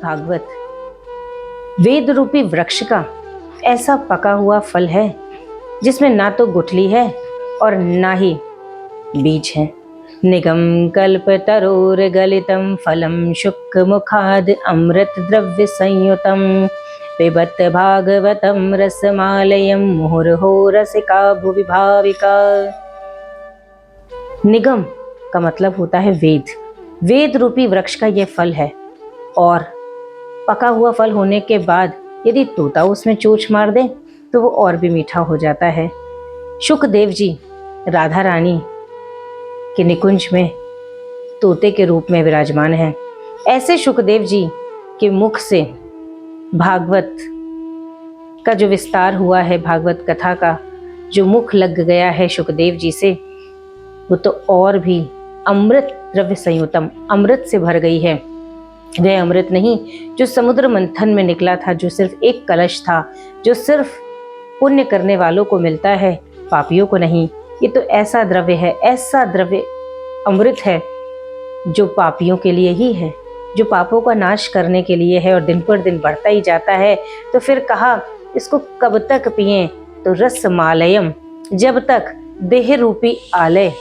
भागवत वेद रूपी वृक्ष का ऐसा पका हुआ फल है जिसमें ना तो गुठली है और ना ही बीज है। निगम कल्प तरोर गलितम फलम शुक मुखाद अमृत द्रव्य संयुतम पिबत भागवतम रसमालयम मुहुर्हो रसिका भुवि भाविका। निगम का मतलब होता है वेद। वेद रूपी वृक्ष का यह फल है और पका हुआ फल होने के बाद यदि तोता उसमें चोंच मार दे तो वो और भी मीठा हो जाता है। शुकदेव जी राधा रानी के निकुंज में तोते के रूप में विराजमान हैं। ऐसे शुकदेव जी के मुख से भागवत का जो विस्तार हुआ है, भागवत कथा का जो मुख लग गया है शुकदेव जी से, वो तो और भी अमृत द्रव्य संयुतम, अमृत से भर गई है। वह अमृत नहीं जो समुद्र मंथन में निकला था, जो सिर्फ एक कलश था, जो सिर्फ पुण्य करने वालों को मिलता है, पापियों को नहीं। ये तो ऐसा द्रव्य है, ऐसा द्रव्य अमृत है जो पापियों के लिए ही है, जो पापों का नाश करने के लिए है और दिन पर दिन बढ़ता ही जाता है। तो फिर कहा इसको कब तक पिएं? तो रसमालयम, जब तक देह रूपी आलय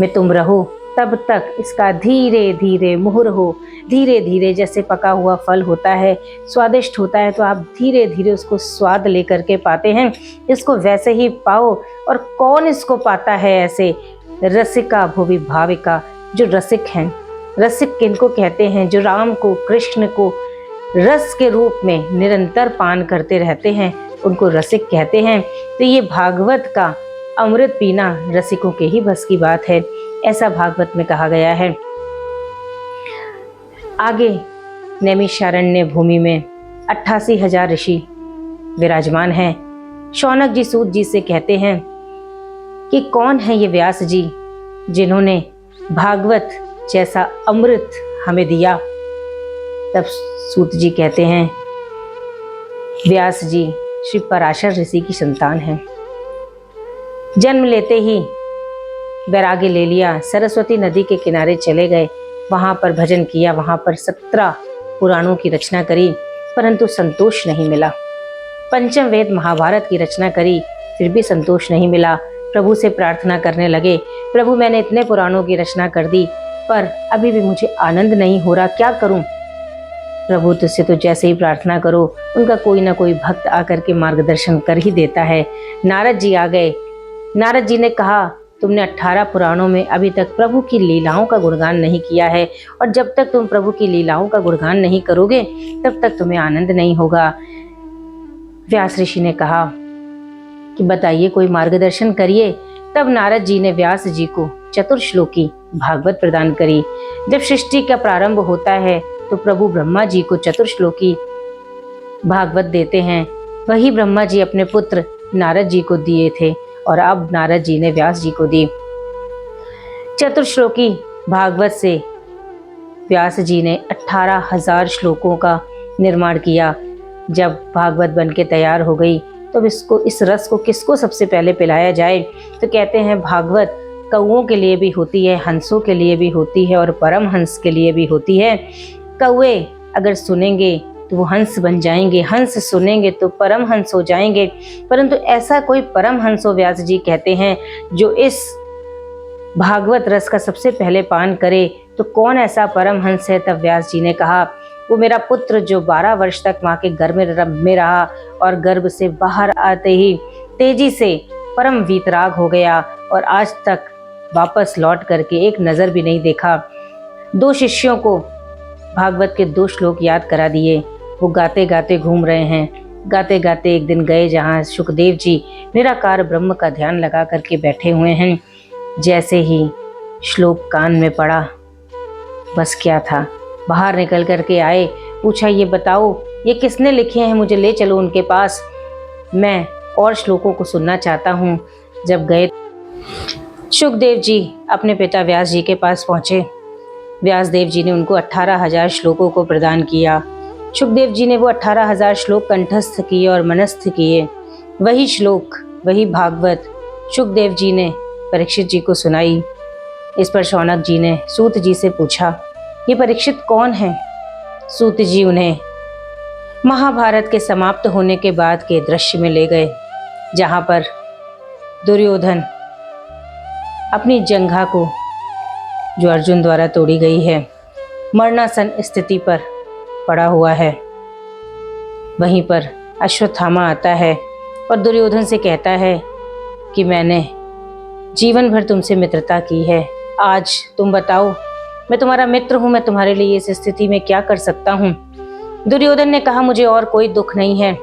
में तुम रहो तब तक इसका धीरे धीरे मुहुर्हो, धीरे धीरे जैसे पका हुआ फल होता है, स्वादिष्ट होता है, तो आप धीरे धीरे उसको स्वाद लेकर के पाते हैं। इसको वैसे ही पाओ। और कौन इसको पाता है ऐसे? रसिका भुवि भाविका, जो रसिक हैं। रसिक किनको कहते हैं? जो राम को, कृष्ण को रस के रूप में निरंतर पान करते रहते हैं, उनको रसिक कहते हैं। तो ये भागवत का अमृत पीना रसिकों के ही बस की बात है, ऐसा भागवत में कहा गया है। आगे नैमिषारण्य भूमि में 88,000 ऋषि विराजमान हैं। शौनक जी सूत जी से कहते हैं कि कौन है ये व्यास जी जिन्होंने भागवत जैसा अमृत हमें दिया। तब सूत जी कहते हैं व्यास जी श्री पराशर ऋषि की संतान हैं। जन्म लेते ही वैराग्य ले लिया, सरस्वती नदी के किनारे चले गए, वहां पर भजन किया, वहां पर 17 पुराणों की रचना करी, परंतु संतोष नहीं मिला। पंचम वेद महाभारत की रचना करी, फिर भी संतोष नहीं मिला। प्रभु से प्रार्थना करने लगे, प्रभु मैंने इतने पुराणों की रचना कर दी पर अभी भी मुझे आनंद नहीं हो रहा, क्या करूं? प्रभु तुझसे तो जैसे ही प्रार्थना करो उनका कोई ना कोई भक्त आकर के मार्गदर्शन कर ही देता है। नारद जी आ गए। नारद जी ने कहा तुमने 18 पुराणों में अभी तक प्रभु की लीलाओं का गुणगान नहीं किया है, और जब तक तुम प्रभु की लीलाओं का गुणगान नहीं करोगे तब तक तुम्हें आनंद नहीं होगा। व्यास ऋषि ने कहा कि बताइए, कोई मार्गदर्शन करिए। तब नारद जी ने व्यास जी को चतुर्श्लोकी भागवत प्रदान करी। जब सृष्टि का प्रारंभ होता है तो प्रभु ब्रह्मा जी को चतुर्श्लोकी भागवत देते हैं। वही ब्रह्मा जी अपने पुत्र नारद जी को दिए थे और अब नारद जी ने व्यास जी को दी। चतुर्श्लोकी भागवत से व्यास जी ने 18,000 श्लोकों का निर्माण किया। जब भागवत बन के तैयार हो गई तो इस रस को किसको सबसे पहले पिलाया जाए? तो कहते हैं भागवत कौओं के लिए भी होती है, हंसों के लिए भी होती है और परम हंस के लिए भी होती है। कौए अगर सुनेंगे तो वो हंस बन जाएंगे, हंस सुनेंगे तो परम हंस हो जाएंगे, परंतु ऐसा कोई परम हंस हो, व्यास जी कहते हैं, जो इस भागवत रस का सबसे पहले पान करे। तो कौन ऐसा परम हंस है? तब व्यास जी ने कहा वो मेरा पुत्र जो 12 वर्ष तक माँ के गर्भ में रहा और गर्भ से बाहर आते ही तेजी से परम वीतराग हो गया और आज तक वापस लौट करके एक नज़र भी नहीं देखा। 2 शिष्यों को भागवत के 2 श्लोक याद करा दिए। वो गाते गाते घूम रहे हैं। गाते गाते एक दिन गए जहाँ शुकदेव जी निराकार ब्रह्म का ध्यान लगा करके बैठे हुए हैं। जैसे ही श्लोक कान में पड़ा, बस क्या था, बाहर निकल करके आए। पूछा ये बताओ ये किसने लिखे हैं, मुझे ले चलो उनके पास, मैं और श्लोकों को सुनना चाहता हूँ। जब गए शुकदेव जी अपने पिता व्यास जी के पास पहुँचे। व्यास देव जी ने उनको 18,000 श्लोकों को प्रदान किया। शुकदेव जी ने वो 18,000 श्लोक कंठस्थ किए और मनस्थ किए। वही श्लोक, वही भागवत शुकदेव जी ने परीक्षित जी को सुनाई। इस पर शौनक जी ने सूत जी से पूछा ये परीक्षित कौन है? सूत जी उन्हें महाभारत के समाप्त होने के बाद के दृश्य में ले गए, जहां पर दुर्योधन अपनी जंघा को जो अर्जुन द्वारा तोड़ी गई है, मरणासन स्थिति पर पड़ा हुआ है। वहीं पर अश्वत्थामा आता है और दुर्योधन से कहता है कि मैंने जीवन भर तुमसे मित्रता की है, आज तुम बताओ, मैं तुम्हारा मित्र हूं, मैं तुम्हारे लिए इस स्थिति में क्या कर सकता हूं। दुर्योधन ने कहा, मुझे और कोई दुख नहीं है,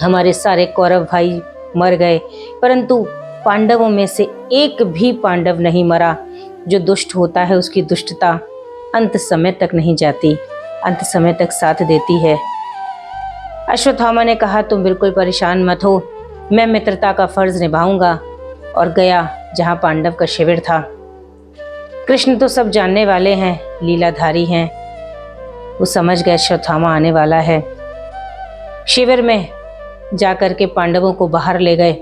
हमारे सारे कौरव भाई मर गए, परंतु पांडवों में से एक भी पांडव नहीं मरा। जो दुष्ट होता है उसकी दुष्टता अंत समय तक नहीं जाती, अंत समय तक साथ देती है। अश्वत्थामा ने कहा, तुम बिल्कुल परेशान मत हो, मैं मित्रता का फर्ज निभाऊंगा। और गया जहां पांडव का शिविर था। कृष्ण तो सब जानने वाले हैं, लीलाधारी हैं, वो समझ गए अश्वत्थामा आने वाला है। शिविर में जाकर के पांडवों को बाहर ले गए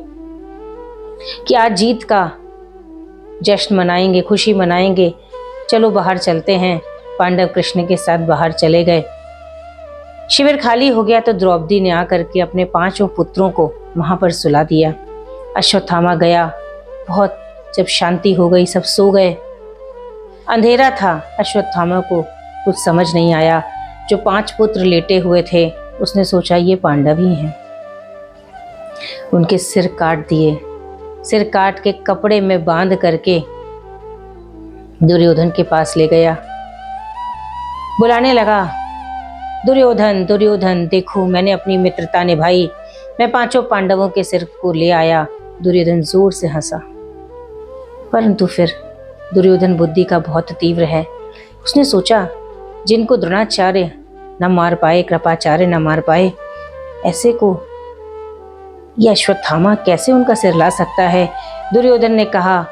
कि आज जीत का जश्न मनाएंगे, खुशी मनाएंगे, चलो बाहर चलते हैं। पांडव कृष्ण के साथ बाहर चले गए। शिविर खाली हो गया तो द्रौपदी ने आकर के अपने 5 पुत्रों को वहां पर सुला दिया। अश्वत्थामा गया, बहुत जब शांति हो गई, सब सो गए, अंधेरा था, अश्वत्थामा को कुछ समझ नहीं आया। जो 5 पुत्र लेटे हुए थे, उसने सोचा ये पांडव ही हैं। उनके सिर काट दिए, सिर काट के कपड़े में बांध करके दुर्योधन के पास ले गया। बुलाने लगा, दुर्योधन दुर्योधन, देखो मैंने अपनी मित्रता निभाई, मैं 5 पांडवों के सिर को ले आया। दुर्योधन जोर से हंसा, परंतु फिर दुर्योधन बुद्धि का बहुत तीव्र है। उसने सोचा, जिनको द्रोणाचार्य न मार पाए, कृपाचार्य न मार पाए, ऐसे को यह अश्वत्थामा कैसे उनका सिर ला सकता है। दुर्योधन ने कहा,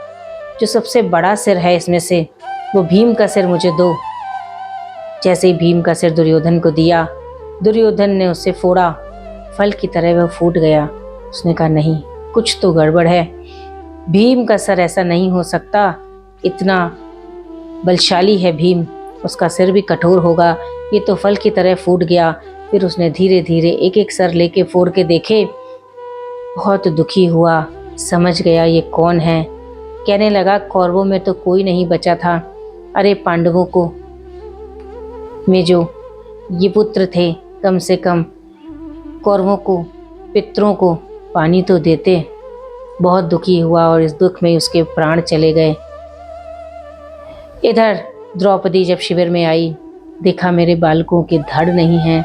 जो सबसे बड़ा सिर है इसमें से, वो भीम का सिर मुझे दो। जैसे ही भीम का सिर दुर्योधन को दिया, दुर्योधन ने उसे फोड़ा, फल की तरह वह फूट गया। उसने कहा, नहीं, कुछ तो गड़बड़ है, भीम का सर ऐसा नहीं हो सकता, इतना बलशाली है भीम, उसका सिर भी कठोर होगा, ये तो फल की तरह फूट गया। फिर उसने धीरे धीरे एक एक सर लेके फोड़ के देखे, बहुत दुखी हुआ, समझ गया ये कौन है। कहने लगा, कौरवों में तो कोई नहीं बचा था, अरे पांडवों को में जो ये पुत्र थे, कम से कम कौरवों को, पितरों को पानी तो देते। बहुत दुखी हुआ और इस दुख में उसके प्राण चले गए। इधर द्रौपदी जब शिविर में आई, देखा मेरे बालकों के धड़ नहीं हैं,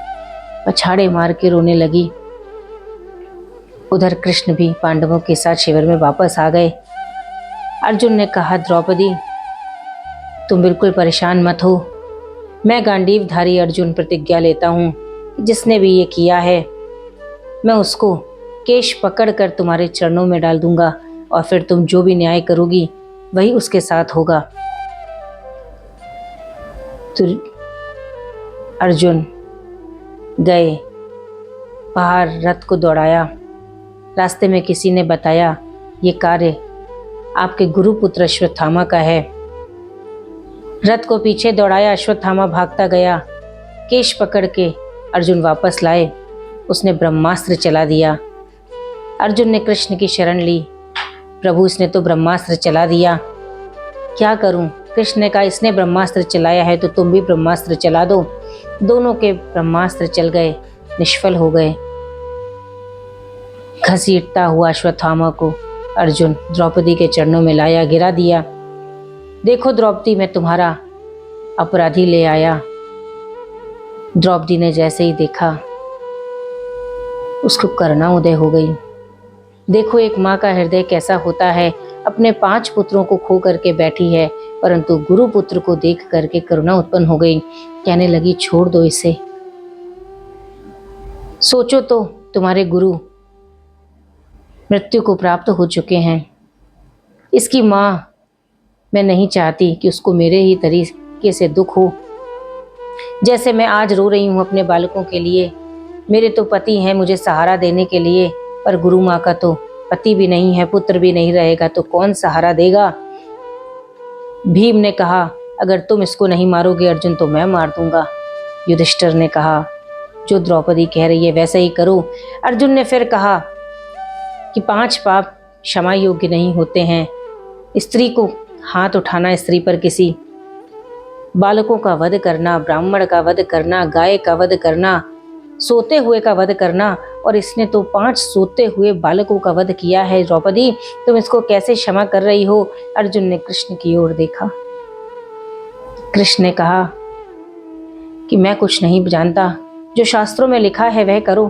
पछाड़े मार के रोने लगी। उधर कृष्ण भी पांडवों के साथ शिविर में वापस आ गए। अर्जुन ने कहा, द्रौपदी तुम बिल्कुल परेशान मत हो, मैं गांडीवधारी अर्जुन प्रतिज्ञा लेता हूँ, जिसने भी ये किया है मैं उसको केश पकड़ कर तुम्हारे चरणों में डाल दूंगा, और फिर तुम जो भी न्याय करोगी वही उसके साथ होगा। तो अर्जुन गए, बाहर रथ को दौड़ाया। रास्ते में किसी ने बताया, ये कार्य आपके गुरुपुत्र अश्वत्थामा का है। रथ को पीछे दौड़ाया, अश्वत्थामा भागता गया, केश पकड़ के अर्जुन वापस लाए। उसने ब्रह्मास्त्र चला दिया। अर्जुन ने कृष्ण की शरण ली, प्रभु इसने तो ब्रह्मास्त्र चला दिया, क्या करूं। कृष्ण ने कहा, इसने ब्रह्मास्त्र चलाया है तो तुम भी ब्रह्मास्त्र चला दो। दोनों के ब्रह्मास्त्र चल गए, निष्फल हो गए। घसीटता हुआ अश्वत्थामा को अर्जुन द्रौपदी के चरणों में लाया, गिरा दिया। देखो द्रौपदी, मैं तुम्हारा अपराधी ले आया। द्रौपदी ने जैसे ही देखा, उसको करुणा उदय हो गई। देखो एक माँ का हृदय कैसा होता है, अपने 5 पुत्रों को खो करके बैठी है, परंतु गुरु पुत्र को देख करके करुणा उत्पन्न हो गई। कहने लगी, छोड़ दो इसे, सोचो तो तुम्हारे गुरु मृत्यु को प्राप्त हो चुके हैं। इसकी माँ, मैं नहीं चाहती कि उसको मेरे ही तरीके से दुख हो। जैसे मैं आज रो रही हूँ अपने बालकों के लिए, मेरे तो पति हैं मुझे सहारा देने के लिए, पर गुरु माँ का तो पति भी नहीं है, पुत्र भी नहीं रहेगा तो कौन सहारा देगा। भीम ने कहा, अगर तुम इसको नहीं मारोगे अर्जुन तो मैं मार दूंगा। युधिष्ठिर ने कहा, जो द्रौपदी कह रही है वैसा ही करो। अर्जुन ने फिर कहा कि 5 पाप क्षमा योग्य नहीं होते हैं। स्त्री को हाथ उठाना, स्त्री पर किसी, बालकों का वध करना, ब्राह्मण का वध करना, गाय का वध करना, सोते हुए का वध करना, और इसने तो 5 सोते हुए बालकों का वध किया है। द्रौपदी, तुम इसको कैसे क्षमा कर रही हो? अर्जुन ने कृष्ण की ओर देखा। कृष्ण ने कहा कि मैं कुछ नहीं जानता, जो शास्त्रों में लिखा है वह करो।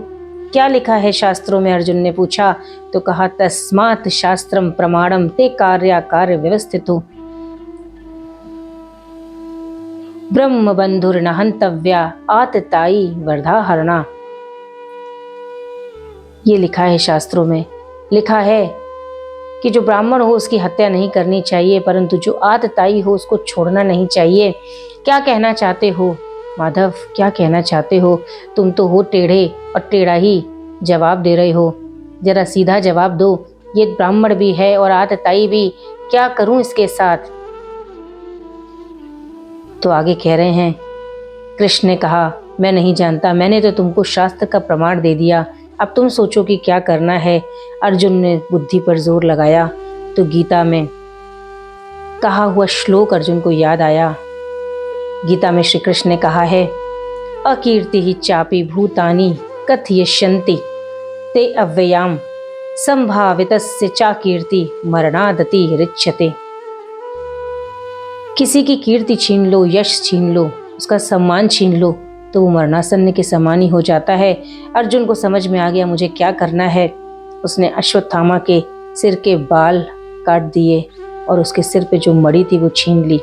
क्या लिखा है शास्त्रों में? अर्जुन ने पूछा। तो कहा, तस्मात् शास्त्रम प्रमाणम ते कार्याकार व्यवस्थितो ब्रह्म बंधुर न हंतव्या आतताई वर्धाहरणा। ये लिखा है शास्त्रों में, लिखा है कि जो ब्राह्मण हो उसकी हत्या नहीं करनी चाहिए, परंतु जो आतताई हो उसको छोड़ना नहीं चाहिए। क्या कहना चाहते हो माधव, क्या कहना चाहते हो? तुम तो हो टेढ़े और टेढ़ा ही जवाब दे रहे हो। जरा सीधा जवाब दो। ये ब्राह्मण भी है और आतताई भी, क्या करूं इसके साथ? तो आगे कह रहे हैं, कृष्ण ने कहा, मैं नहीं जानता, मैंने तो तुमको शास्त्र का प्रमाण दे दिया, अब तुम सोचो कि क्या करना है। अर्जुन ने बुद्धि पर जोर लगाया तो गीता में कहा हुआ श्लोक अर्जुन को याद आया। गीता में श्री कृष्ण ने कहा है, अकीर्ति ही चापी भूतानि कथयिष्यन्ति ते अव्ययाम संभावितस्य चाकीर्ति मरणादति रिच्यते। किसी की कीर्ति छीन लो, यश छीन लो, उसका सम्मान छीन लो तो वो मरणासन्न के समान ही हो जाता है। अर्जुन को समझ में आ गया मुझे क्या करना है। उसने अश्वत्थामा के सिर के बाल काट दिए और उसके सिर पे जो मड़ी थी वो छीन ली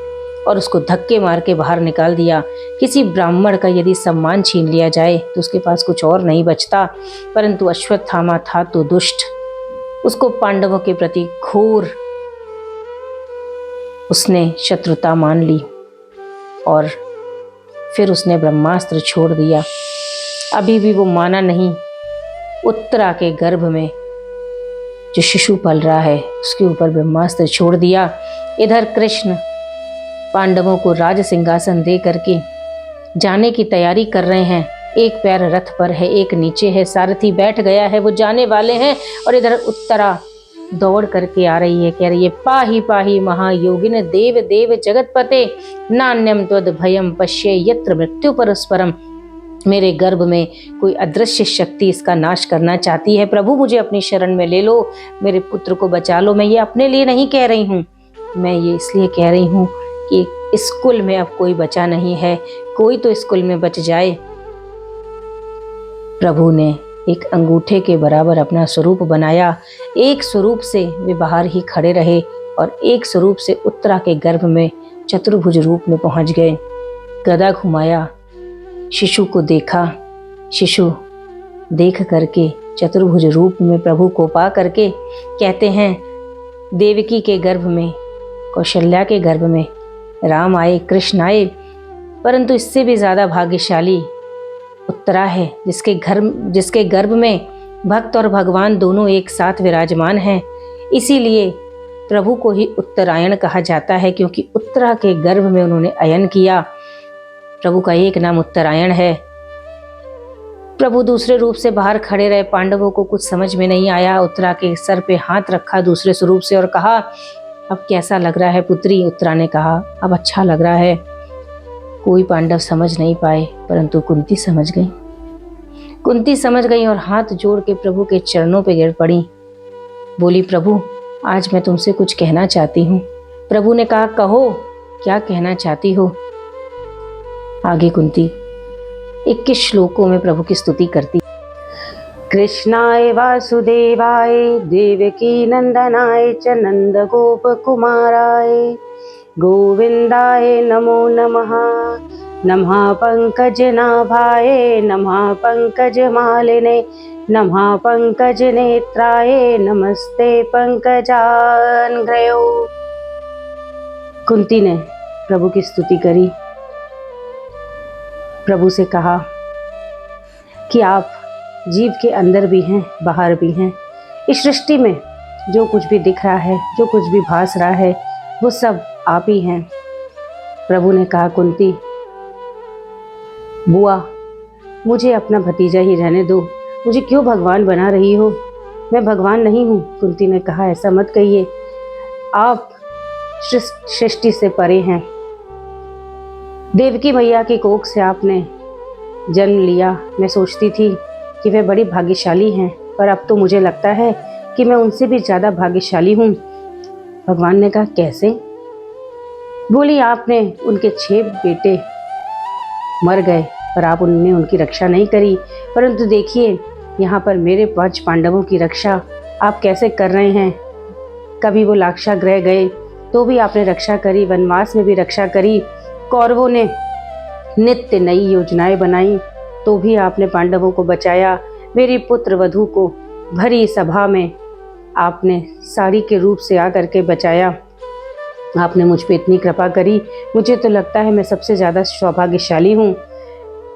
और उसको धक्के मार के बाहर निकाल दिया। किसी ब्राह्मण का यदि सम्मान छीन लिया जाए तो उसके पास कुछ और नहीं बचता, परंतु अश्वत्थामा था तो दुष्ट। उसको पांडवों के प्रति घोर उसने शत्रुता मान ली और फिर उसने ब्रह्मास्त्र छोड़ दिया। अभी भी वो माना नहीं। उत्तरा के गर्भ में जो शिशु पल रहा है उसके ऊपर ब्रह्मास्त्र छोड़ दिया। इधर कृष्ण पांडवों को राज सिंहासन दे करके जाने की तैयारी कर रहे हैं। एक पैर रथ पर है, एक नीचे है, सारथी बैठ गया है, वो जाने वाले हैं। और इधर उत्तरा दौड़ करके आ रही है, कह रही है, पाही पाही महायोगिन देव देव जगतपते नान्यम त्वद भयम पश्ये यत्र मृत्यु परस्परम। मेरे गर्भ में कोई अदृश्य शक्ति इसका नाश करना चाहती है। प्रभु मुझे अपनी शरण में ले लो, मेरे पुत्र को बचा लो। मैं ये अपने लिए नहीं कह रही हूँ, मैं ये इसलिए कह रही हूँ कि इस कुल में अब कोई बचा नहीं है, कोई तो इस कुल में बच जाए। प्रभु ने एक अंगूठे के बराबर अपना स्वरूप बनाया। एक स्वरूप से वे बाहर ही खड़े रहे और एक स्वरूप से उत्तरा के गर्भ में चतुर्भुज रूप में पहुंच गए। गदा घुमाया, शिशु को देखा। शिशु देख करके चतुर्भुज रूप में प्रभु को पा करके कहते हैं, देवकी के गर्भ में, कौशल्या के गर्भ में राम आए, कृष्ण आए, परंतु इससे भी ज्यादा भाग्यशाली उत्तरा है जिसके गर्भ में भक्त और भगवान दोनों एक साथ विराजमान हैं। इसीलिए प्रभु को ही उत्तरायण कहा जाता है, क्योंकि उत्तरा के गर्भ में उन्होंने अयन किया। प्रभु का एक नाम उत्तरायण है। प्रभु दूसरे रूप से बाहर खड़े रहे। पांडवों को कुछ समझ में नहीं आया। उत्तरा के सर पे हाथ रखा दूसरे स्वरूप से और कहा, अब कैसा लग रहा है पुत्री? उत्तरा ने कहा, अब अच्छा लग रहा है। कोई पांडव समझ नहीं पाए, परंतु कुंती समझ गई। कुंती समझ गई और हाथ जोड़ के प्रभु के चरणों पे गिर पड़ी। बोली, प्रभु आज मैं तुमसे कुछ कहना चाहती हूँ। प्रभु ने कहा, कहो, क्या कहना चाहती हो? आगे कुंती 21 श्लोकों में प्रभु की स्तुति करती। कृष्णाय वासुदेवाय देवकी नंदनाय च नंद गोप कुमाराय गोविंदाय नमो नमः। नमः पंकजनाभाय नमः पंकजमालिने नमः पंकजनेत्राय नमस्ते पंकजांघ्रयो। कुंती ने प्रभु की स्तुति करी। प्रभु से कहा कि आप जीव के अंदर भी हैं, बाहर भी हैं। इस सृष्टि में जो कुछ भी दिख रहा है, जो कुछ भी भास रहा है, वो सब आप ही हैं। प्रभु ने कहा, कुंती बुआ, मुझे अपना भतीजा ही रहने दो, मुझे क्यों भगवान बना रही हो? मैं भगवान नहीं हूँ। कुंती ने कहा, ऐसा मत कहिए, आप सृष्टि से परे हैं। देवकी मैया की कोख से आपने जन्म लिया। मैं सोचती थी कि वे बड़ी भाग्यशाली हैं, पर अब तो मुझे लगता है कि मैं उनसे भी ज़्यादा भाग्यशाली हूँ। भगवान ने कहा, कैसे? बोली, आपने उनके 6 बेटे मर गए पर आप उनने उनकी रक्षा नहीं करी, परंतु देखिए यहाँ पर मेरे 5 पांडवों की रक्षा आप कैसे कर रहे हैं। कभी वो लाक्षागृह गए तो भी आपने रक्षा करी, वनवास में भी रक्षा करी, कौरवों ने नित्य नई योजनाएं बनाई तो भी आपने पांडवों को बचाया। मेरी पुत्र वधू को भरी सभा में आपने साड़ी के रूप से आकर के बचाया। आपने मुझ पे इतनी कृपा करी, मुझे तो लगता है मैं सबसे ज़्यादा सौभाग्यशाली हूँ।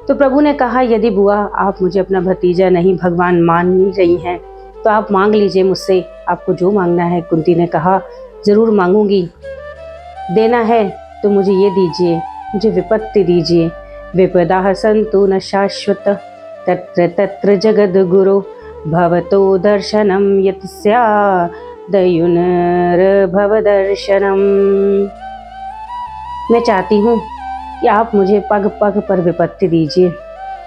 तो प्रभु ने कहा, यदि बुआ आप मुझे अपना भतीजा नहीं भगवान मान नहीं रही हैं तो आप मांग लीजिए मुझसे, आपको जो मांगना है। कुंती ने कहा, ज़रूर मांगूंगी। देना है तो मुझे ये दीजिए, मुझे विपत्ति दीजिए। विपदा संतु न शाश्वत तत्र तत्र जगद गुरु भवतो दर्शनम यत्स्या दयुनर्भव दर्शनम। मैं चाहती हूँ कि आप मुझे पग पग पर विपत्ति दीजिए,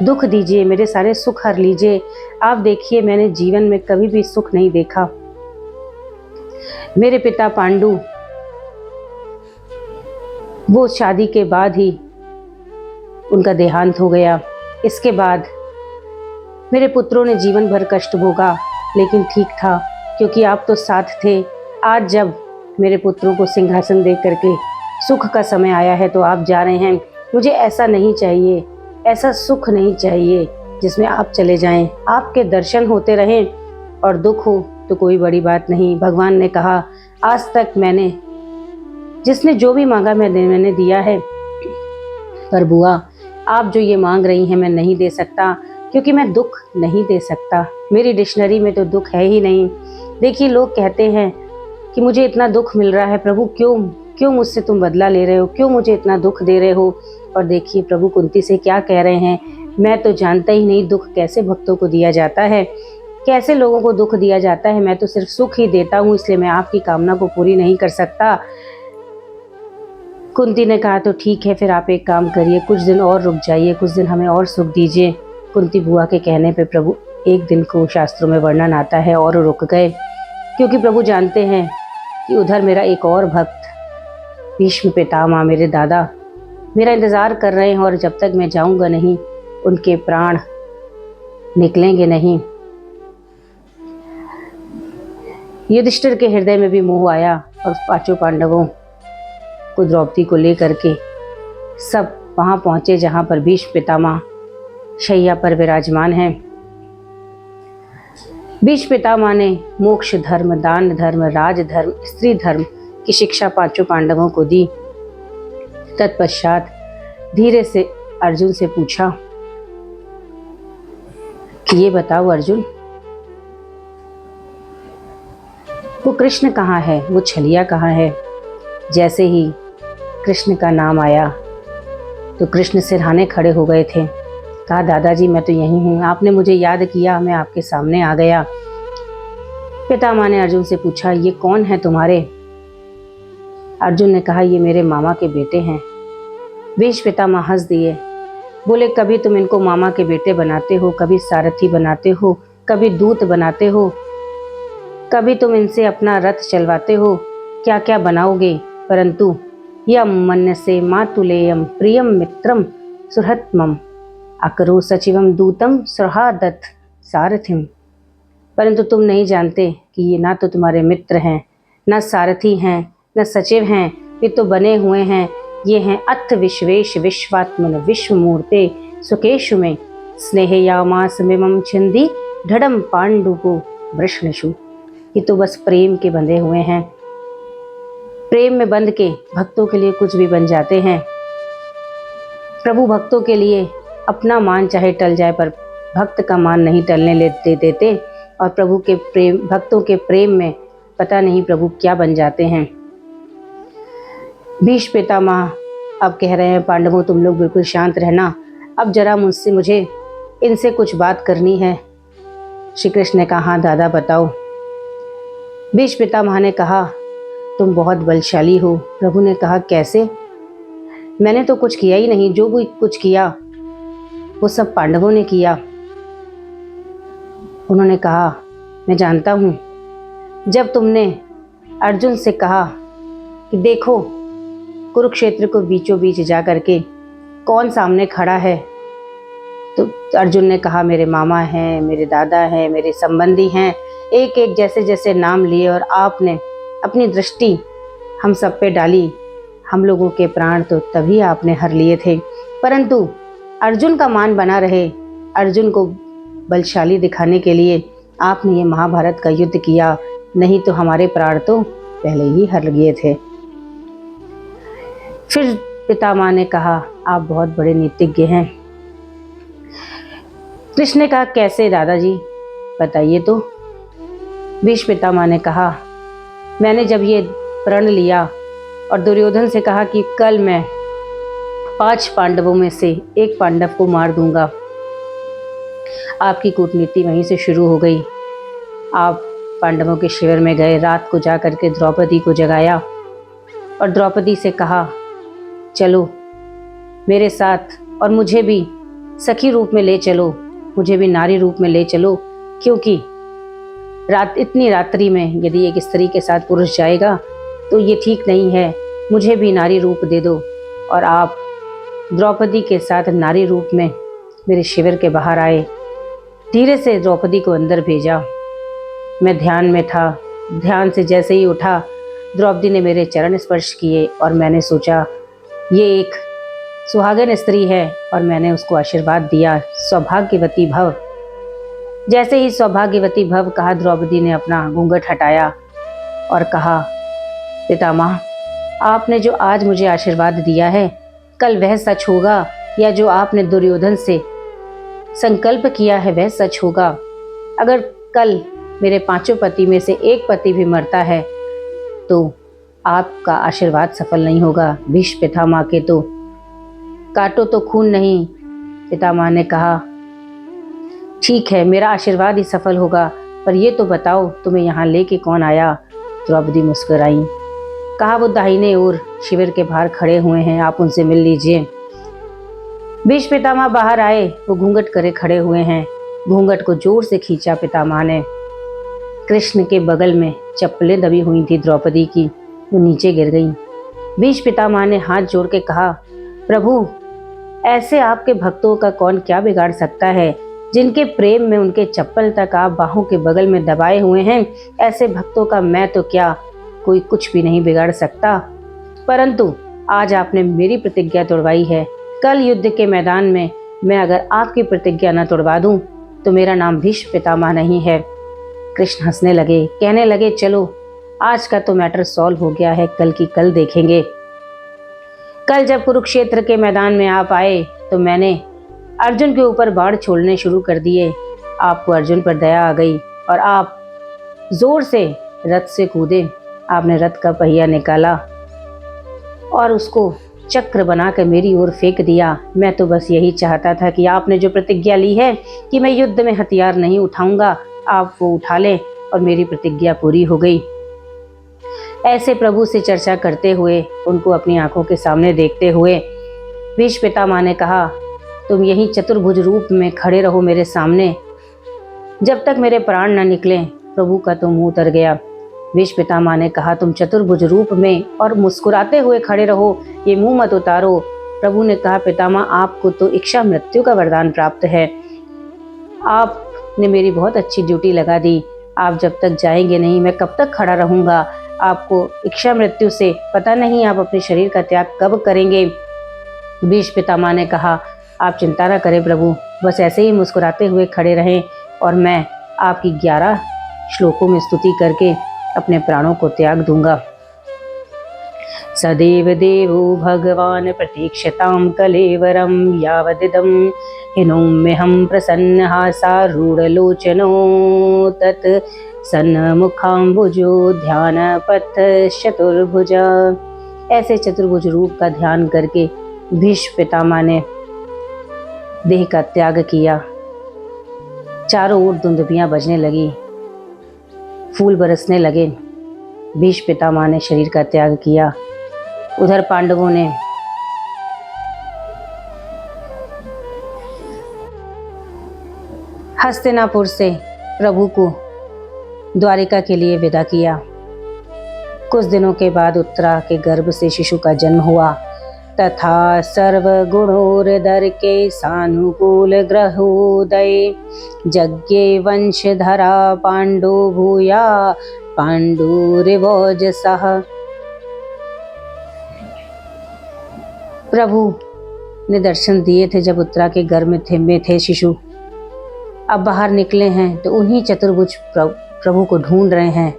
दुख दीजिए, मेरे सारे सुख हर लीजिए। आप देखिए, मैंने जीवन में कभी भी सुख नहीं देखा। मेरे पिता पांडु, वो शादी के बाद ही उनका देहांत हो गया। इसके बाद मेरे पुत्रों ने जीवन भर कष्ट भोगा, लेकिन ठीक था क्योंकि आप तो साथ थे। आज जब मेरे पुत्रों को सिंहासन दे करके सुख का समय आया है तो आप जा रहे हैं। मुझे ऐसा नहीं चाहिए, ऐसा सुख नहीं चाहिए जिसमें आप चले जाएं। आपके दर्शन होते रहें और दुख हो तो कोई बड़ी बात नहीं। भगवान ने कहा, आज तक मैंने जिसने जो भी मांगा मैंने दिया है, पर बुआ आप जो ये मांग रही हैं मैं नहीं दे सकता, क्योंकि मैं दुख नहीं दे सकता। मेरी डिक्शनरी में तो दुख है ही नहीं। देखिए, लोग कहते हैं कि मुझे इतना दुख मिल रहा है, प्रभु क्यों मुझसे तुम बदला ले रहे हो, क्यों मुझे इतना दुख दे रहे हो। और देखिए प्रभु कुंती से क्या कह रहे हैं, मैं तो जानता ही नहीं दुख कैसे भक्तों को दिया जाता है, कैसे लोगों को दुख दिया जाता है। मैं तो सिर्फ सुख ही देता हूँ, इसलिए मैं आपकी कामना को पूरी नहीं कर सकता। कुंती ने कहा, तो ठीक है, फिर आप एक काम करिए, कुछ दिन और रुक जाइए, कुछ दिन हमें और सुख दीजिए। कुंती बुआ के कहने पे प्रभु एक दिन को शास्त्रों में वर्णन आता है और रुक गए, क्योंकि प्रभु जानते हैं कि उधर मेरा एक और भक्त भीष्म पितामह, मेरे दादा, मेरा इंतज़ार कर रहे हैं और जब तक मैं जाऊंगा नहीं उनके प्राण निकलेंगे नहीं। युधिष्ठिर के हृदय में भी मोह आया और 5 पांडवों को द्रौपदी को लेकर के सब वहां पहुंचे जहां पर भीष्म पितामह शैया पर विराजमान हैं। भीष्म पितामह ने मोक्ष धर्म, दान धर्म, राज धर्म, स्त्री धर्म की शिक्षा 5 पांडवों को दी। तत्पश्चात धीरे से अर्जुन से पूछा कि ये बताओ अर्जुन, वो कृष्ण कहाँ है, वो छलिया कहाँ है। जैसे ही कृष्ण का नाम आया तो कृष्ण सिरहाने खड़े हो गए थे। कहा, दादाजी मैं तो यहीं हूँ, आपने मुझे याद किया, मैं आपके सामने आ गया। पितामह ने अर्जुन से पूछा, ये कौन है तुम्हारे? अर्जुन ने कहा, ये मेरे मामा के बेटे हैं। भीष्म पितामह हंस दिए, बोले, कभी तुम इनको मामा के बेटे बनाते हो, कभी सारथी बनाते हो, कभी दूत बनाते हो, कभी तुम इनसे अपना रथ चलवाते हो, क्या क्या बनाओगे, परंतु यम मन से मातुलेयम प्रियम मित्रम सुहृत्मम अकरो सचिवम दूतम सुहादत सारथिम। परंतु तुम नहीं जानते कि ये ना तो तुम्हारे मित्र हैं, न सारथी हैं, न सचिव हैं, ये तो बने हुए हैं। ये हैं अथ विश्वेश विश्वात्मन विश्वमूर्ते सुकेशु में स्नेहयामास मिमम छिंदी ढडम पांडुको वृष्णशु। ये तो बस प्रेम के बंधे हुए हैं, प्रेम में बंध के भक्तों के लिए कुछ भी बन जाते हैं। प्रभु भक्तों के लिए अपना मान चाहे टल जाए पर भक्त का मान नहीं टलने देते और प्रभु के प्रेम, भक्तों के प्रेम में पता नहीं प्रभु क्या बन जाते हैं। भीष्म पितामह अब कह रहे हैं, पांडवों तुम लोग बिल्कुल शांत रहना, अब जरा मुझे इनसे कुछ बात करनी है। श्री कृष्ण ने कहा, हाँ दादा बताओ। भीष्म पितामह ने कहा, तुम बहुत बलशाली हो। प्रभु ने कहा, कैसे? मैंने तो कुछ किया ही नहीं, जो भी कुछ किया वो सब पांडवों ने किया। उन्होंने कहा, मैं जानता हूँ, जब तुमने अर्जुन से कहा कि देखो कुरुक्षेत्र को बीचों बीच जा करके कौन सामने खड़ा है, तो अर्जुन ने कहा, मेरे मामा हैं, मेरे दादा हैं, मेरे संबंधी हैं, एक एक जैसे जैसे नाम लिए, और आपने अपनी दृष्टि हम सब पे डाली। हम लोगों के प्राण तो तभी आपने हर लिए थे, परंतु अर्जुन का मान बना रहे, अर्जुन को बलशाली दिखाने के लिए आपने ये महाभारत का युद्ध किया, नहीं तो हमारे प्राण तो पहले ही हर लिए थे। फिर पितामह ने कहा, आप बहुत बड़े नीतिज्ञ हैं। कृष्ण ने कहा, कैसे दादाजी बताइए तो। भीष्म पितामह ने कहा, मैंने जब ये प्रण लिया और दुर्योधन से कहा कि कल मैं 5 पांडवों में से एक पांडव को मार दूंगा, आपकी कूटनीति वहीं से शुरू हो गई। आप पांडवों के शिविर में गए, रात को जा करके द्रौपदी को जगाया और द्रौपदी से कहा, चलो मेरे साथ और मुझे भी सखी रूप में ले चलो, मुझे भी नारी रूप में ले चलो, क्योंकि इतनी रात्रि में यदि एक स्त्री के साथ पुरुष जाएगा तो ये ठीक नहीं है, मुझे भी नारी रूप दे दो। और आप द्रौपदी के साथ नारी रूप में मेरे शिविर के बाहर आए, धीरे से द्रौपदी को अंदर भेजा। मैं ध्यान में था, ध्यान से जैसे ही उठा, द्रौपदी ने मेरे चरण स्पर्श किए और मैंने सोचा ये एक सुहागन स्त्री है, और मैंने उसको आशीर्वाद दिया, सौभाग्यवती भव। जैसे ही सौभाग्यवती भव कहा, द्रौपदी ने अपना घूंघट हटाया और कहा, पितामह आपने जो आज मुझे आशीर्वाद दिया है, कल वह सच होगा, या जो आपने दुर्योधन से संकल्प किया है वह सच होगा। अगर कल मेरे 5 पति में से एक पति भी मरता है तो आपका आशीर्वाद सफल नहीं होगा। भीष्म पितामह के तो काटो तो खून नहीं। पितामह ने कहा, ठीक है मेरा आशीर्वाद ही सफल होगा, पर ये तो बताओ तुम्हें यहाँ लेके कौन आया? द्रौपदी मुस्कुराई, कहा, वो दाहिने ओर शिविर के बाहर खड़े हुए हैं, आप उनसे मिल लीजिए। भीष्म पितामह बाहर आए, वो घूंघट करे खड़े हुए हैं। घूंघट को जोर से खींचा पितामह ने। कृष्ण के बगल में चप्पलें दबी हुई थी द्रौपदी की, वो नीचे गिर गई। भीष्म पितामह ने हाथ जोड़ के कहा, प्रभु ऐसे आपके भक्तों का कौन क्या बिगाड़ सकता है, जिनके प्रेम में उनके चप्पल तक आप बाहों के बगल में दबाए हुए हैं, ऐसे भक्तों का मैं तो क्या, कोई कुछ भी नहीं बिगाड़ सकता। परंतु आज आपने मेरी प्रतिज्ञा तोड़वाई है, कल युद्ध के मैदान में मैं अगर आपकी प्रतिज्ञा न तोड़वा दूं तो मेरा नाम भीष्म पितामह नहीं है। कृष्ण हंसने लगे, कहने लगे, चलो आज का तो मैटर सॉल्व हो गया है, कल की कल देखेंगे। कल जब कुरुक्षेत्र के मैदान में आप आए तो मैंने अर्जुन के ऊपर बाण छोड़ने शुरू कर दिए। आपको अर्जुन पर दया आ गई और आप जोर से रथ से कूदे। आपने रथ का पहिया निकाला और उसको चक्र बना कर मेरी ओर फेंक दिया। मैं तो बस यही चाहता था कि आपने जो प्रतिज्ञा ली है कि मैं युद्ध में हथियार नहीं उठाऊंगा, आप वो उठा लें, और मेरी प्रतिज्ञा पूरी हो गई। ऐसे प्रभु से चर्चा करते हुए, उनको अपनी आंखों के सामने देखते हुए भीष्म पितामह ने कहा, तुम यहीं चतुर्भुज रूप में खड़े रहो मेरे सामने, जब तक मेरे प्राण न निकले। प्रभु का तो मुंह उतर गया। भीष्म पितामह ने कहा, तुम चतुर्भुज रूप में और मुस्कुराते हुए खड़े रहो, ये मुंह मत उतारो। प्रभु ने कहा, पितामह आपको तो इच्छा मृत्यु का वरदान प्राप्त है, आपने मेरी बहुत अच्छी ड्यूटी लगा दी। आप जब तक जाएंगे नहीं मैं कब तक खड़ा रहूंगा। आपको इच्छा मृत्यु से पता नहीं आप अपने शरीर का त्याग कब करेंगे। भीष्म पितामह ने कहा, आप चिंता न करें प्रभु, बस ऐसे ही मुस्कुराते हुए खड़े रहें और मैं आपकी 11 श्लोकों में स्तुति करके अपने प्राणों को त्याग दूंगा। सदैव देवो भगवान प्रतीक्षतां कलेवरं यावदिदं हिनोम्यहं प्रसन्नहासारूढलोचनो तत् सन्मुखाम्बुजो ध्यानपथ चतुर्भुजा। ऐसे चतुर्भुज रूप का ध्यान करके भीष्म पितामह ने देह का त्याग किया। चारों ओर दुंदुभियां बजने लगी, फूल बरसने लगे। भीष्म पितामह ने शरीर का त्याग किया। उधर पांडवों ने हस्तिनापुर से प्रभु को द्वारिका के लिए विदा किया। कुछ दिनों के बाद उत्तरा के गर्भ से शिशु का जन्म हुआ। तथा सर्वगुणोर्धर के सानुकूल ग्रहोदय यज्ञे वंशधरा पांडु भूया पांडुरिवोजसः। प्रभु ने दर्शन दिए थे जब उत्तरा के गर्भ में थे शिशु। अब बाहर निकले हैं तो उन्हीं चतुर्भुज प्रभु को ढूंढ रहे हैं।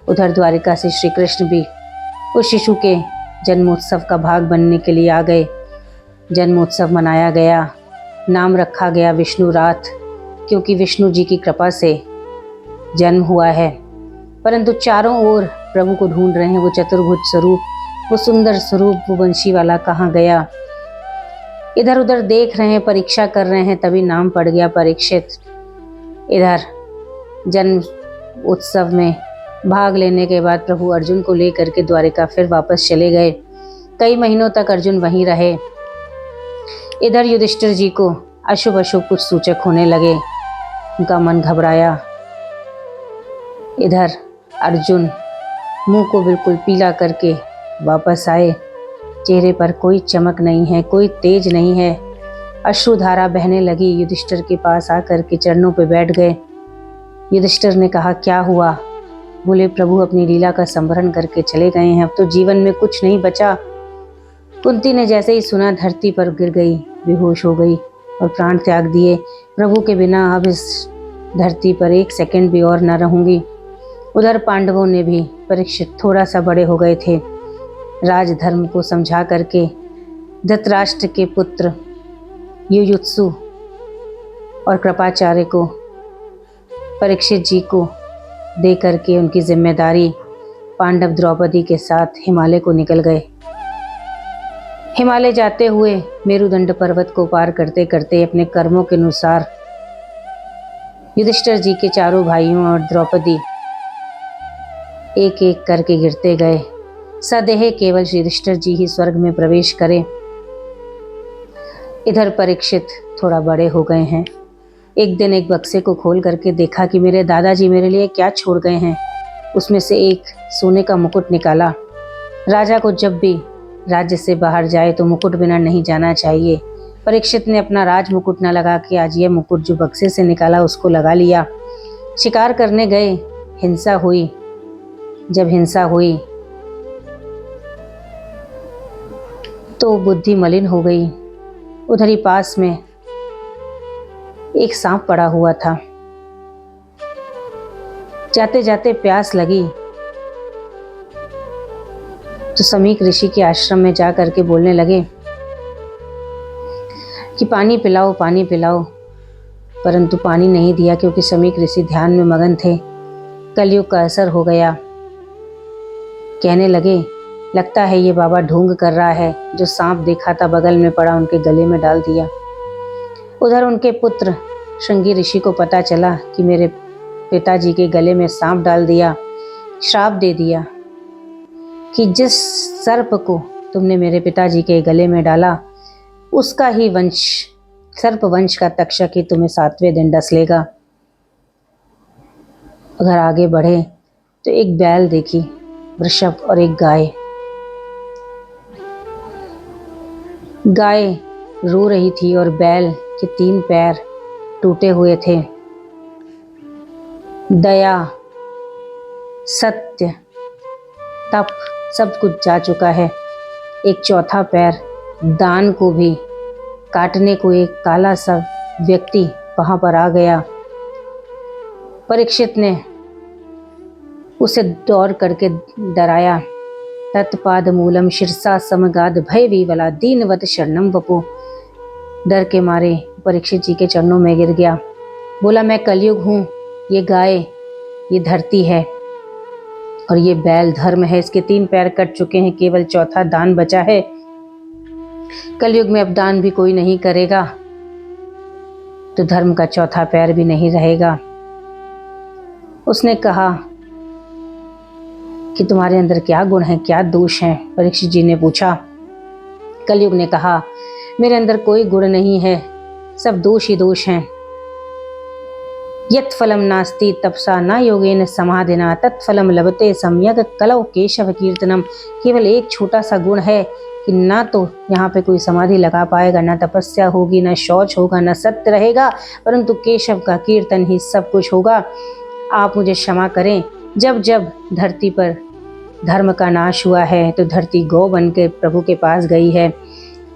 उधर द्वारिका से श्री कृष्ण भी उस शिशु के जन्मोत्सव का भाग बनने के लिए आ गए। जन्मोत्सव मनाया गया, नाम रखा गया विष्णु रात, क्योंकि विष्णु जी की कृपा से जन्म हुआ है। परंतु चारों ओर प्रभु को ढूंढ रहे हैं। वो चतुर्भुज स्वरूप, वो सुंदर स्वरूप, वो वंशी वाला कहाँ गया? इधर उधर देख रहे हैं, परीक्षा कर रहे हैं, तभी नाम पड़ गया परीक्षित। इधर जन्म उत्सव में भाग लेने के बाद प्रभु अर्जुन को लेकर के द्वारिका फिर वापस चले गए। कई महीनों तक अर्जुन वहीं रहे। इधर युधिष्ठिर जी को अशुभ अशुभ कुछ सूचक होने लगे, उनका मन घबराया। इधर अर्जुन मुंह को बिल्कुल पीला करके वापस आए। चेहरे पर कोई चमक नहीं है, कोई तेज नहीं है। अश्रुधारा बहने लगी। युधिष्ठिर के पास आकर के चरणों पर बैठ गए। युधिष्ठिर ने कहा, क्या हुआ? बोले, प्रभु अपनी लीला का संवरण करके चले गए हैं, अब तो जीवन में कुछ नहीं बचा। कुंती ने जैसे ही सुना धरती पर गिर गई, बेहोश हो गई और प्राण त्याग दिए। प्रभु के बिना अब इस धरती पर एक सेकंड भी और न रहूंगी। उधर पांडवों ने भी, परीक्षित थोड़ा सा बड़े हो गए थे, राजधर्म को समझा करके धृतराष्ट्र के पुत्र युयुत्सु और कृपाचार्य को परीक्षित जी को दे करके उनकी जिम्मेदारी पांडव द्रौपदी के साथ हिमालय को निकल गए। हिमालय जाते हुए मेरुदंड पर्वत को पार करते करते अपने कर्मों के अनुसार युधिष्ठिर जी के चारों भाइयों और द्रौपदी एक एक करके गिरते गए। सदेह केवल युधिष्ठिर जी ही स्वर्ग में प्रवेश करें। इधर परीक्षित थोड़ा बड़े हो गए हैं। एक दिन एक बक्से को खोल करके देखा कि मेरे दादाजी मेरे लिए क्या छोड़ गए हैं। उसमें से एक सोने का मुकुट निकाला। राजा को जब भी राज्य से बाहर जाए तो मुकुट बिना नहीं जाना चाहिए। परीक्षित ने अपना राज मुकुट न लगा के आज यह मुकुट जो बक्से से निकाला उसको लगा लिया। शिकार करने गए, हिंसा हुई। जब हिंसा हुई तो बुद्धि मलिन हो गई। उधर ही पास में एक सांप पड़ा हुआ था। जाते जाते प्यास लगी तो समीक ऋषि के आश्रम में जा करके बोलने लगे कि पानी पिलाओ, पानी पिलाओ। परंतु पानी नहीं दिया क्योंकि समीक ऋषि ध्यान में मगन थे। कलयुग का असर हो गया। कहने लगे, लगता है ये बाबा ढोंग कर रहा है। जो सांप देखा था बगल में पड़ा उनके गले में डाल दिया। उधर उनके पुत्र श्रृंगी ऋषि को पता चला कि मेरे पिताजी के गले में सांप डाल दिया। श्राप दे दिया कि जिस सर्प को तुमने मेरे पिताजी के गले में डाला उसका ही वंश, सर्प वंश का तक्षक ही तुम्हें 7वें दिन डस लेगा। उधर आगे बढ़े तो एक बैल देखी, वृषभ और एक गाय। गाय रो रही थी और बैल के 3 पैर टूटे हुए थे। दया, सत्य, तप सब कुछ जा चुका है। एक चौथा पैर दान को भी काटने को एक काला सा व्यक्ति वहां पर आ गया। परीक्षित ने उसे दौड़ करके डराया। तत्पाद मूलम शिरसा समगाद भय विवला दीनवत शरणम वपु। डर के मारे परीक्षित जी के चरणों में गिर गया। बोला, मैं कलयुग हूँ, ये गाय ये धरती है और ये बैल धर्म है। इसके 3 पैर कट चुके हैं, केवल चौथा दान बचा है। कलयुग में अब दान भी कोई नहीं करेगा। तो धर्म का चौथा पैर भी नहीं रहेगा। उसने कहा कि तुम्हारे अंदर क्या गुण है, क्या दोष है? परीक्षित जी ने पूछा। कलयुग ने कहा, मेरे अंदर कोई गुण नहीं है, सब दोष ही दोष हैं। यत् फलम नास्ति तपसा न योगेन समाधिना तत्फलम लभते सम्यक कलौ केशव कीर्तनम। केवल एक छोटा सा गुण है कि ना तो यहाँ पे कोई समाधि लगा पाएगा, ना तपस्या होगी, ना शौच होगा, ना सत्य रहेगा, परंतु केशव का कीर्तन ही सब कुछ होगा। आप मुझे क्षमा करें, जब जब धरती पर धर्म का नाश हुआ है तो धरती गौ बन के प्रभु के पास गई है।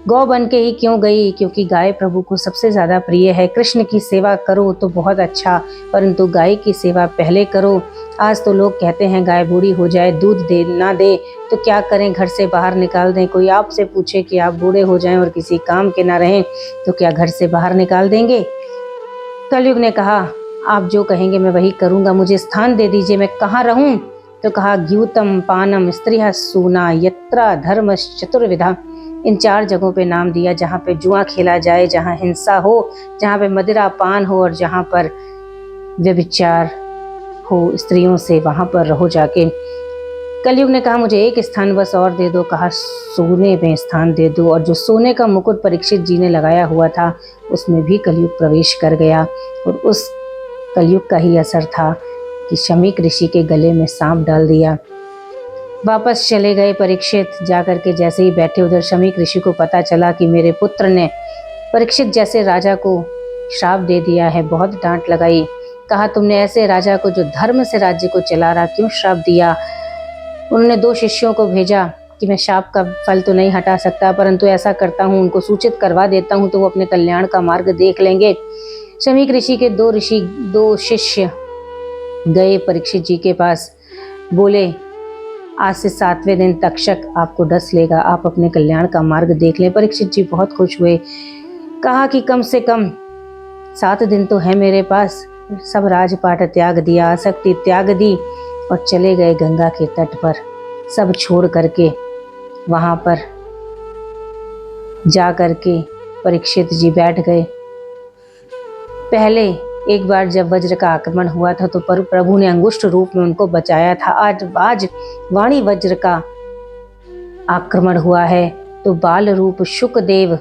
गौ बन के ही क्यों गई? क्योंकि गाय प्रभु को सबसे ज़्यादा प्रिय है। कृष्ण की सेवा करो तो बहुत अच्छा, परंतु गाय की सेवा पहले करो। आज तो लोग कहते हैं गाय बूढ़ी हो जाए, दूध दे ना दे तो क्या करें, घर से बाहर निकाल दें। कोई आपसे पूछे कि आप बूढ़े हो जाएं और किसी काम के ना रहें तो क्या घर से बाहर निकाल देंगे? कलयुग ने कहा, आप जो कहेंगे मैं वही करूँगा, मुझे स्थान दे दीजिए, मैं कहाँ रहूँ? तो कहा, ग्यूतम पानम स्त्रिया सूना यत्रा धर्म चतुर्विधा। इन 4 जगहों पे नाम दिया जहाँ पे जुआ खेला जाए, जहाँ हिंसा हो, जहाँ पे मदिरा पान हो और जहाँ पर व्यभिचार हो स्त्रियों से, वहाँ पर रहो जाके। कलयुग ने कहा, मुझे एक स्थान बस और दे दो। कहा, सोने में स्थान दे दो। और जो सोने का मुकुट परीक्षित जी ने लगाया हुआ था उसमें भी कलयुग प्रवेश कर गया। और उस कलयुग का ही असर था कि शमीक ऋषि के गले में सांप डाल दिया। वापस चले गए परीक्षित। जाकर के जैसे ही बैठे, उधर शमीक ऋषि को पता चला कि मेरे पुत्र ने परीक्षित जैसे राजा को श्राप दे दिया है। बहुत डांट लगाई। कहा, तुमने ऐसे राजा को जो धर्म से राज्य को चला रहा क्यों श्राप दिया? उन्होंने 2 शिष्यों को भेजा कि मैं श्राप का फल तो नहीं हटा सकता, परंतु ऐसा करता हूँ, उनको सूचित करवा देता हूँ तो वो अपने कल्याण का मार्ग देख लेंगे। शमीक ऋषि के 2 शिष्य गए परीक्षित जी के पास। बोले, आज से 7वें दिन तक्षक आपको डस लेगा, आप अपने कल्याण का मार्ग देख लें। परीक्षित जी बहुत खुश हुए। कहा कि कम से कम 7 दिन तो है मेरे पास। सब राजपाट त्याग दिया, आसक्ति त्याग दी और चले गए गंगा के तट पर। सब छोड़ करके वहाँ पर जा करके परीक्षित जी बैठ गए। पहले एक बार जब वज्र का आक्रमण हुआ था तो प्रभु ने अंगुष्ठ रूप में उनको बचाया था। आज वाणी वज्र का आक्रमण हुआ है तो बाल रूप शुकदेव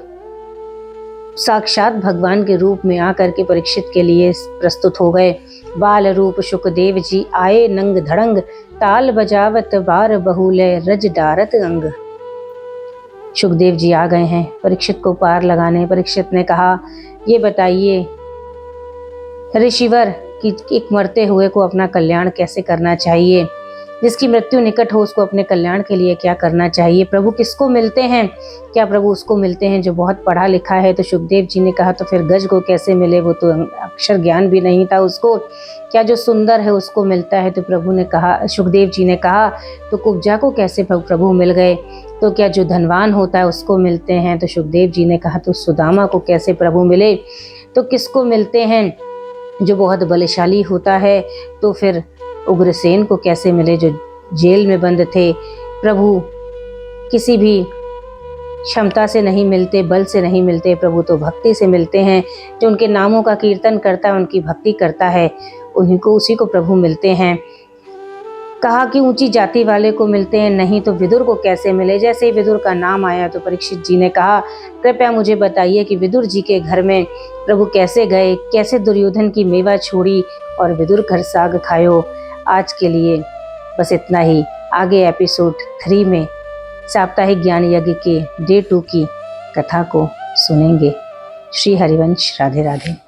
साक्षात भगवान के रूप में आकर के परीक्षित के लिए प्रस्तुत हो गए। बाल रूप शुकदेव जी आए नंग धड़ंग, ताल बजावत बार बहुले रज डारत अंग। शुकदेव जी आ गए हैं परीक्षित को पार लगाने। परीक्षित ने कहा, ये बताइए ऋषिवर कि एक मरते हुए को अपना कल्याण कैसे करना चाहिए? जिसकी मृत्यु निकट हो उसको अपने कल्याण के लिए क्या करना चाहिए? प्रभु किसको मिलते हैं? क्या प्रभु उसको मिलते हैं जो बहुत पढ़ा लिखा है? तो शुकदेव जी ने कहा, तो फिर गज को कैसे मिले? वो तो अक्षर ज्ञान भी नहीं था उसको। क्या जो सुंदर है उसको मिलता है? तो प्रभु ने कहा, शुकदेव जी ने कहा, तो कुब्जा को कैसे प्रभु मिल गए? तो क्या जो धनवान होता है उसको मिलते हैं? तो शुकदेव जी ने कहा, तो सुदामा को कैसे प्रभु मिले? तो किसको मिलते हैं? जो बहुत बलशाली होता है। तो फिर उग्रसेन को कैसे मिले जो जेल में बंद थे? प्रभु किसी भी क्षमता से नहीं मिलते, बल से नहीं मिलते, प्रभु तो भक्ति से मिलते हैं। जो उनके नामों का कीर्तन करता है, उनकी भक्ति करता है, उसी को प्रभु मिलते हैं। कहा कि ऊंची जाति वाले को मिलते हैं, नहीं तो विदुर को कैसे मिले? जैसे ही विदुर का नाम आया तो परीक्षित जी ने कहा, कृपया मुझे बताइए कि विदुर जी के घर में प्रभु कैसे गए, कैसे दुर्योधन की मेवा छोड़ी और विदुर घर साग खायो। आज के लिए बस इतना ही। आगे एपिसोड 3 में साप्ताहिक ज्ञान यज्ञ के डे 2 की कथा को सुनेंगे। श्री हरिवंश। राधे राधे।